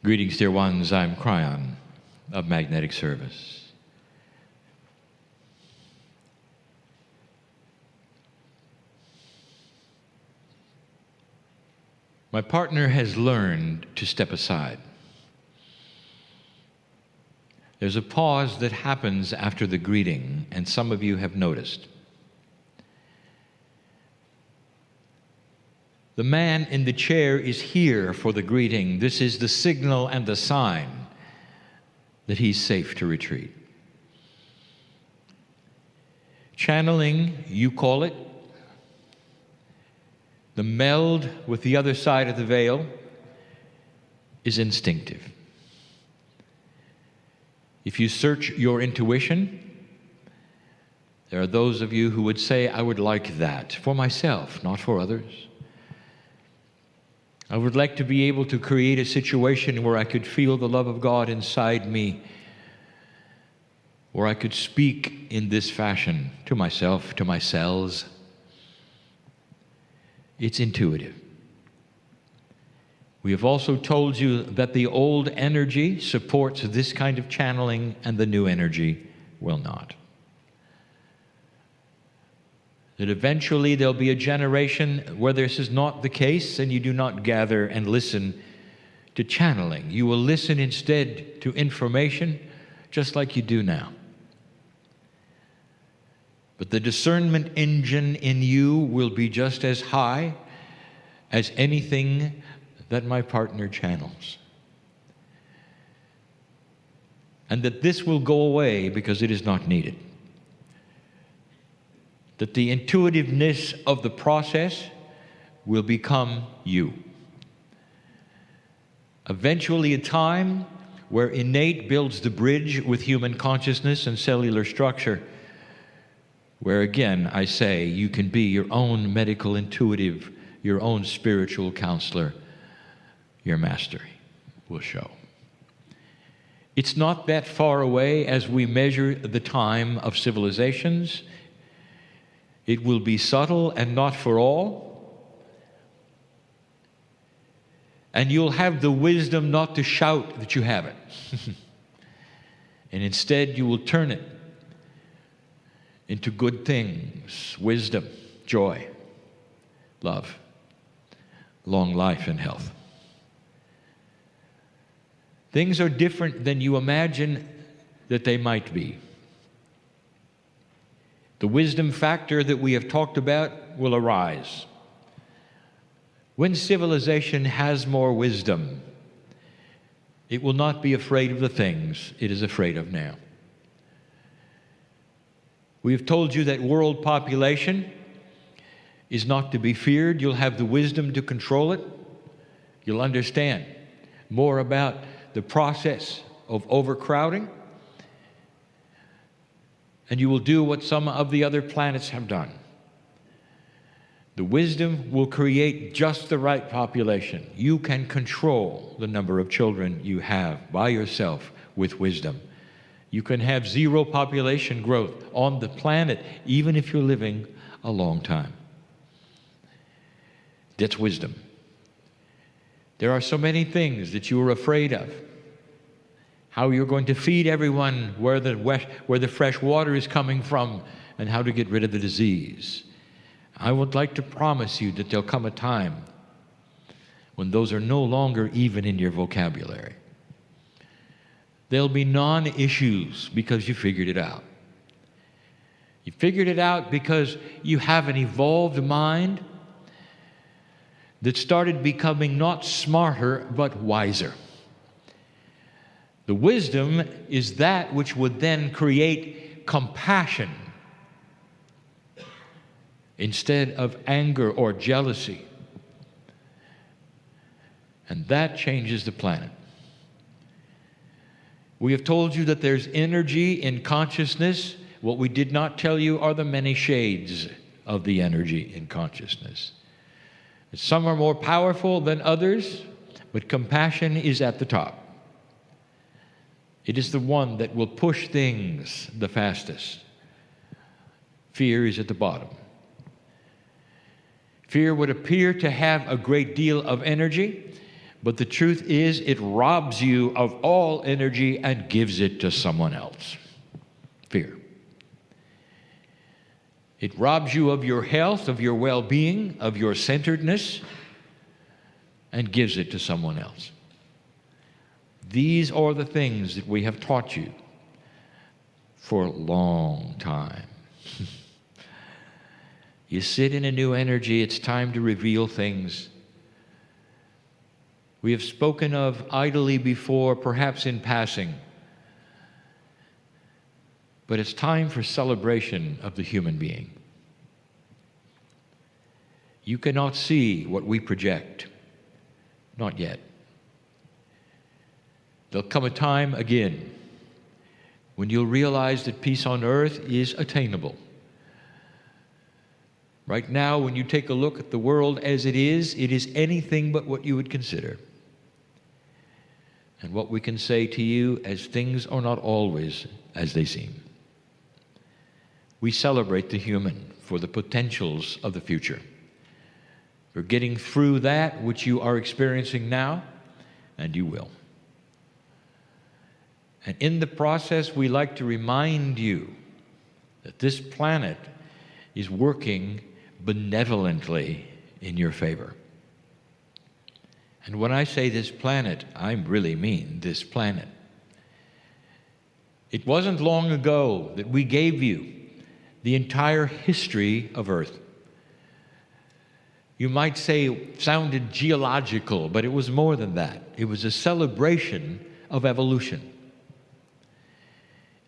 Greetings, dear ones. I'm Kryon of Magnetic Service. My partner has learned to step aside. There's a pause that happens after the greeting, and some of you have noticed. The man in the chair is here for the greeting. This is the signal and the sign that he's safe to retreat. Channeling, you call it, the meld with the other side of the veil is instinctive. If you search your intuition, there are those of you who would say, I would like that for myself, not for others. I would like to be able to create a situation where I could feel the love of God inside me, where I could speak in this fashion to myself, to my cells. It's intuitive. We have also told you that the old energy supports this kind of channeling and the new energy will not. That eventually there'll be a generation where this is not the case and you do not gather and listen to channeling. You will listen instead to information just like you do now. But the discernment engine in you will be just as high as anything that my partner channels. And that this will go away because it is not needed. That the intuitiveness of the process will become you. Eventually a time where innate builds the bridge with human consciousness and cellular structure, where again I say you can be your own medical intuitive, your own spiritual counselor. Your mastery will show. It's not that far away as we measure the time of civilizations. It will be subtle and not for all. And you'll have the wisdom not to shout that you have it. And instead you will turn it into good things, wisdom, joy, love, long life and health. Things are different than you imagine that they might be. The wisdom factor that we have talked about will arise. When civilization has more wisdom, it will not be afraid of the things it is afraid of now. We have told you that world population is not to be feared. You'll have the wisdom to control it. You'll understand more about the process of overcrowding. And you will do what some of the other planets have done. The wisdom will create just the right population. You can control the number of children you have by yourself with wisdom. You can have zero population growth on the planet, even if you're living a long time. That's wisdom. There are so many things that you are afraid of. How you're going to feed everyone, where the fresh water is coming from, and how to get rid of the disease. I would like to promise you that there'll come a time when those are no longer even in your vocabulary. They'll be non-issues because you figured it out. You figured it out because you have an evolved mind that started becoming not smarter, but wiser. The wisdom is that which would then create compassion instead of anger or jealousy. And that changes the planet. We have told you that there's energy in consciousness. What we did not tell you are the many shades of the energy in consciousness. Some are more powerful than others, but compassion is at the top. It is the one that will push things the fastest. Fear is at the bottom. Fear would appear to have a great deal of energy, But the truth is, it robs you of all energy and gives it to someone else. Fear. It robs you of your health, of your well-being, of your centeredness, and gives it to someone else. These are the things that we have taught you for a long time. You sit in a new energy, it's time to reveal things. We have spoken of idly before, perhaps in passing. But it's time for celebration of the human being. You cannot see what we project. Not yet. There'll come a time again when you'll realize that peace on earth is attainable. Right now, when you take a look at the world as it is anything but what you would consider. And what we can say to you as things are not always as they seem. We celebrate the human for the potentials of the future. We're getting through that which you are experiencing now, and you will. And in the process, we like to remind you that this planet is working benevolently in your favor. And when I say this planet, I really mean this planet. It wasn't long ago that we gave you the entire history of Earth. You might say it sounded geological, but it was more than that. It was a celebration of evolution.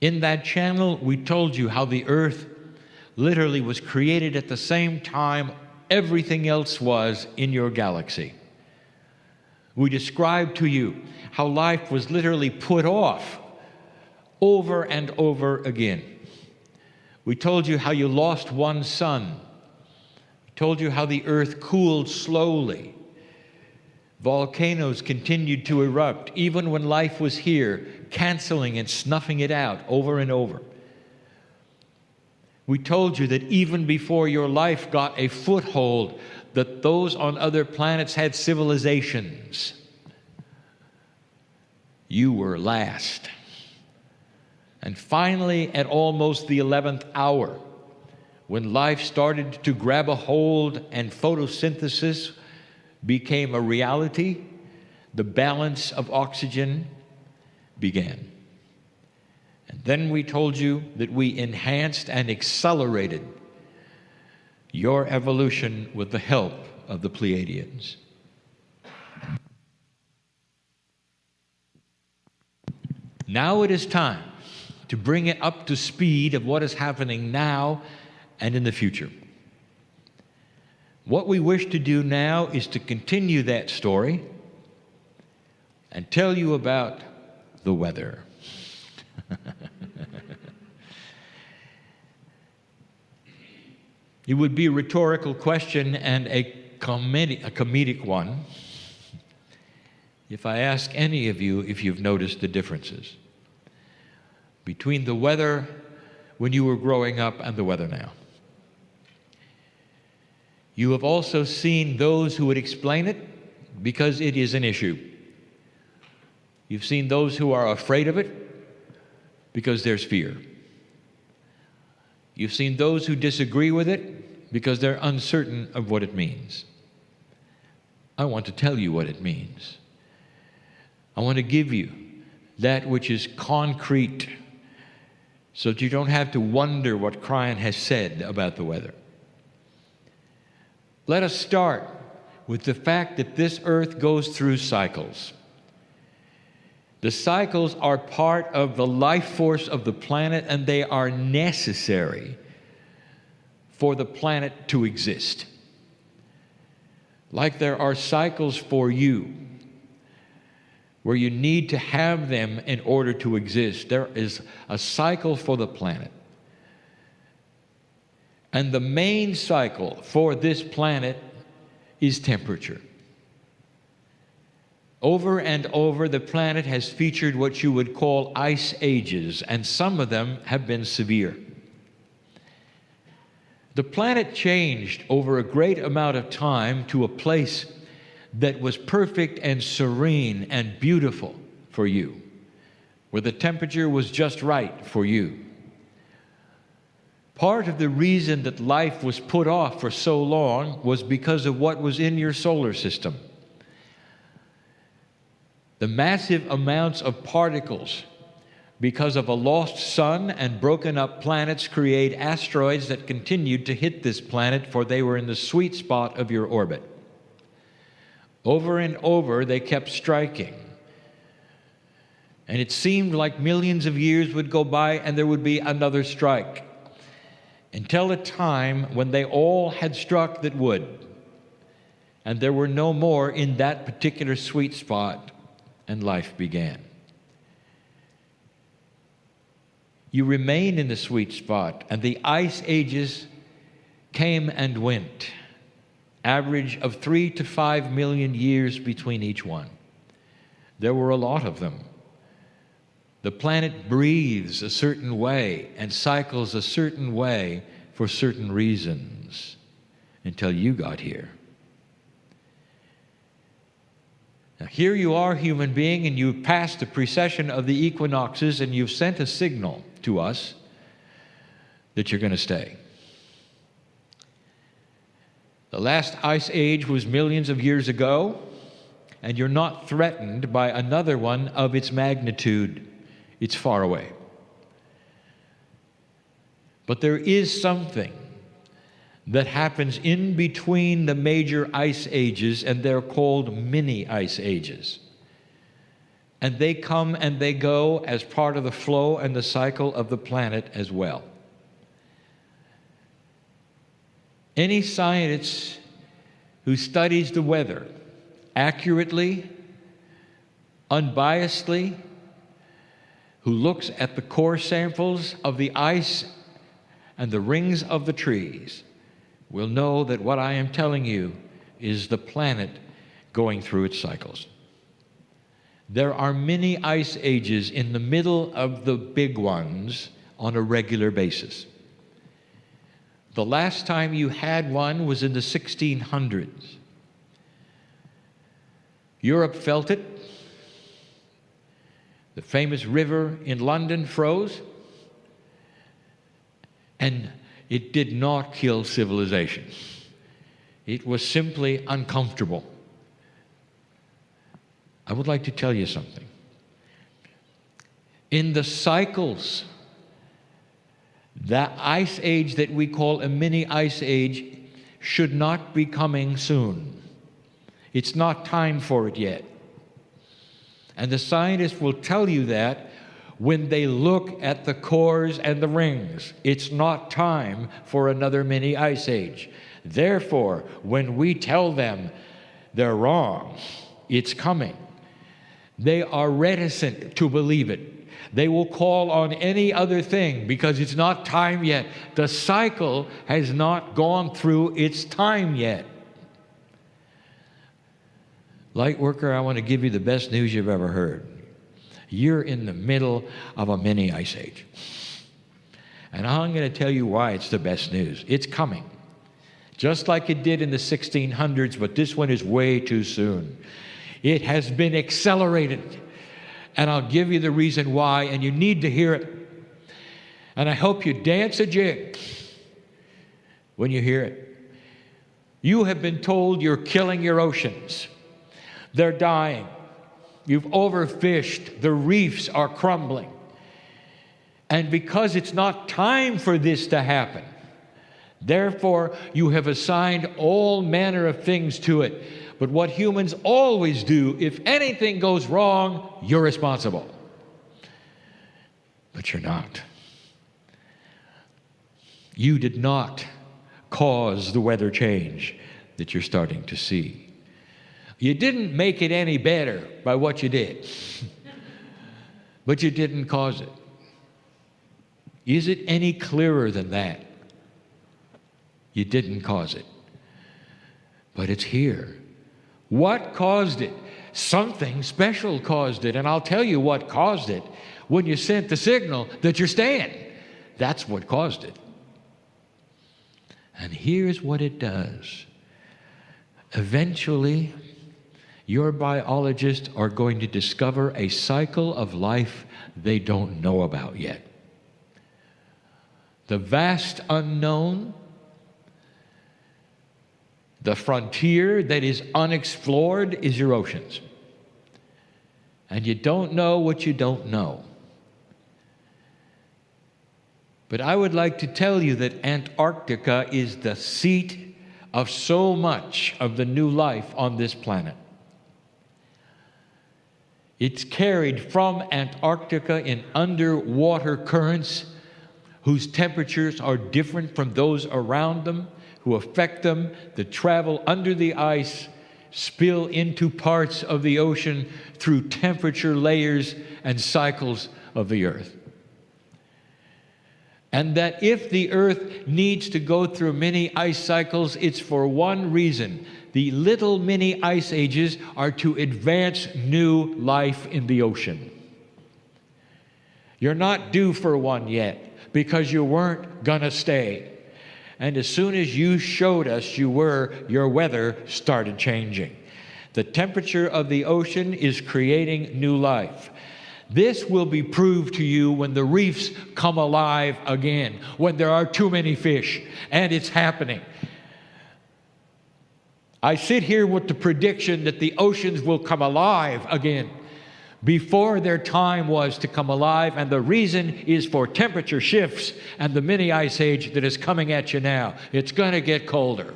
In that channel, we told you how the Earth literally was created at the same time everything else was in your galaxy. We described to you how life was literally put off over and over again. We told you how you lost one sun. We told you how the earth cooled slowly. Volcanoes continued to erupt even when life was here, canceling and snuffing it out over and over. We told you that even before your life got a foothold, that those on other planets had civilizations. You were last. And finally, at almost the 11th hour, when life started to grab a hold and photosynthesis became a reality, the balance of oxygen began. And then we told you that we enhanced and accelerated your evolution with the help of the Pleiadians. Now it is time to bring it up to speed of what is happening now and in the future. What we wish to do now is to continue that story and tell you about the weather. It would be a rhetorical question and a comedic one if I ask any of you if you've noticed the differences between the weather when you were growing up and the weather now. You have also seen those who would explain it because it is an issue. You've seen those who are afraid of it because there's fear. You've seen those who disagree with it because they're uncertain of what it means. I want to tell you what it means. I want to give you that which is concrete so that you don't have to wonder what Kryon has said about the weather. Let us start with the fact that this earth goes through cycles. The cycles are part of the life force of the planet, and they are necessary for the planet to exist. Like there are cycles for you, where you need to have them in order to exist. There is a cycle for the planet. And the main cycle for this planet is temperature. Over and over, the planet has featured what you would call ice ages, and some of them have been severe. The planet changed over a great amount of time to a place that was perfect and serene and beautiful for you, where the temperature was just right for you. Part of the reason that life was put off for so long was because of what was in your solar system. The massive amounts of particles because of a lost sun and broken up planets create asteroids that continued to hit this planet, for they were in the sweet spot of your orbit. Over and over they kept striking. And it seemed like millions of years would go by and there would be another strike, until a time when they all had struck that would, and there were no more in that particular sweet spot, and life began. You remain in the sweet spot, and the ice ages came and went, average of 3 to 5 million years between each one. There were a lot of them. The planet breathes a certain way and cycles a certain way for certain reasons until you got here. Now, here you are, human being, and you've passed the precession of the equinoxes, and you've sent a signal to us that you're going to stay. The last ice age was millions of years ago, and you're not threatened by another one of its magnitude. It's far away. But there is something that happens in between the major ice ages, and they're called mini ice ages. And they come and they go as part of the flow and the cycle of the planet as well. Any scientist who studies the weather accurately, unbiasedly, who looks at the core samples of the ice and the rings of the trees, will know that what I am telling you is the planet going through its cycles. There are many ice ages in the middle of the big ones on a regular basis. The last time you had one was in the 1600s. Europe felt it. The famous river in London froze, and it did not kill civilization. It was simply uncomfortable. I would like to tell you something. In the cycles, that ice age that we call a mini ice age should not be coming soon. It's not time for it yet. And the scientists will tell you that when they look at the cores and the rings. It's not time for another mini ice age. Therefore, when we tell them they're wrong, it's coming, they are reticent to believe it. They will call on any other thing because it's not time yet. The cycle has not gone through its time yet. Lightworker, I want to give you the best news you've ever heard. You're in the middle of a mini ice age. And I'm going to tell you why it's the best news. It's coming. Just like it did in the 1600s, but this one is way too soon. It has been accelerated. And I'll give you the reason why, and you need to hear it. And I hope you dance a jig when you hear it. You have been told you're killing your oceans. They're dying. You've overfished. The reefs are crumbling. And because it's not time for this to happen, therefore you have assigned all manner of things to it. But what humans always do, if anything goes wrong, you're responsible. But you're not. You did not cause the weather change that you're starting to see. You didn't make it any better by what you did, but you didn't cause it. Is it any clearer than that? You didn't cause it, but it's here. What caused it? Something special caused it, and I'll tell you what caused it when you sent the signal that you're staying. That's what caused it. And here's what it does. Eventually, Your biologists are going to discover a cycle of life they don't know about yet. The vast unknown, the frontier that is unexplored, is your oceans. And you don't know what you don't know. But I would like to tell you that Antarctica is the seat of so much of the new life on this planet. It's carried from Antarctica in underwater currents whose temperatures are different from those around them, who affect them, that travel under the ice, spill into parts of the ocean through temperature layers and cycles of the earth. And that if the earth needs to go through many ice cycles, it's for one reason. The little mini ice ages are to advance new life in the ocean. You're not due for one yet because you weren't gonna stay. And as soon as you showed us you were, your weather started changing. The temperature of the ocean is creating new life. This will be proved to you when the reefs come alive again, when there are too many fish, and it's happening. I sit here with the prediction that the oceans will come alive again before their time was to come alive, and the reason is for temperature shifts and the mini ice age that is coming at you now. It's going to get colder.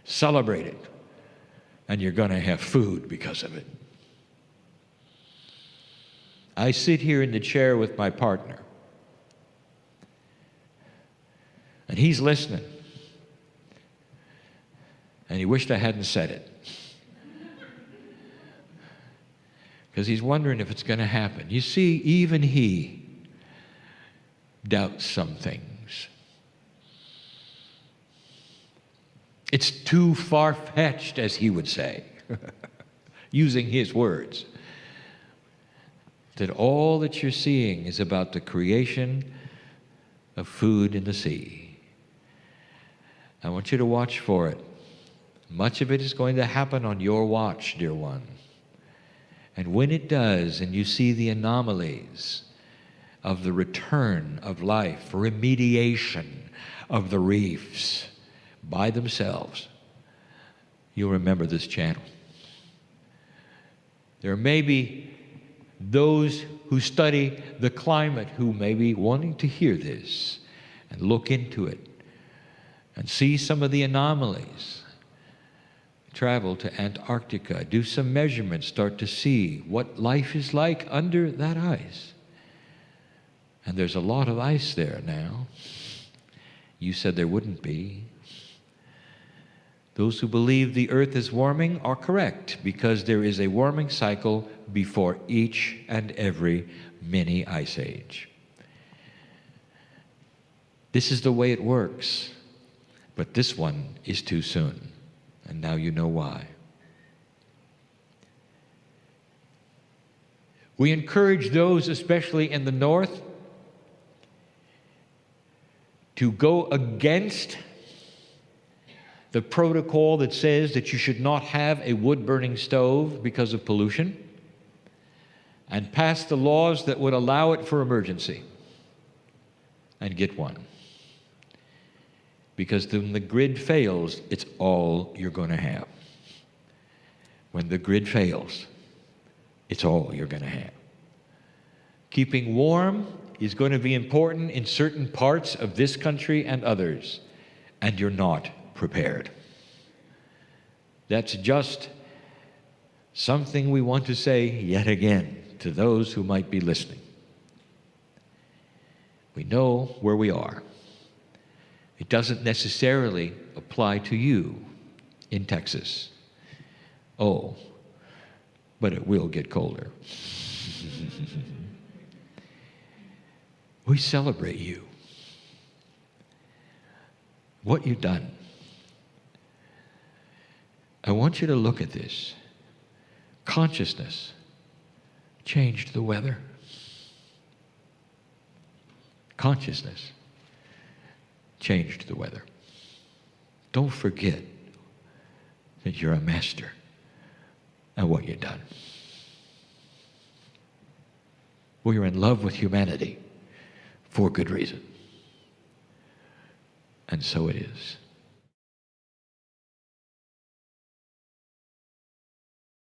Celebrate it, and you're going to have food because of it. I sit here in the chair with my partner, and he's listening, and he wished I hadn't said it. Because he's wondering if it's going to happen. You see, even he doubts some things. It's too far-fetched, as he would say, using his words, that all that you're seeing is about the creation of food in the sea. I want you to watch for it. Much of it is going to happen on your watch, dear one. And when it does, and you see the anomalies of the return of life, remediation of the reefs by themselves, you'll remember this channel. There may be those who study the climate who may be wanting to hear this and look into it and see some of the anomalies. Travel to Antarctica, do some measurements, start to see what life is like under that ice. And there's a lot of ice there now. You said there wouldn't be. Those who believe the earth is warming are correct, because there is a warming cycle before each and every mini ice age. This is the way it works, but this one is too soon. And now you know why. We encourage those, especially in the north, to go against the protocol that says that you should not have a wood-burning stove because of pollution, and pass the laws that would allow it for emergency, and get one. Because when the grid fails, it's all you're going to have. When the grid fails, it's all you're going to have. Keeping warm is going to be important in certain parts of this country and others, and you're not prepared. That's just something we want to say yet again to those who might be listening. We know where we are. It doesn't necessarily apply to you in Texas. Oh, but it will get colder. We celebrate you. What you've done. I want you to look at this. Consciousness changed the weather. Consciousness changed the weather. Don't forget that you're a master and what you've done. Well, you're in love with humanity for good reason. And so it is.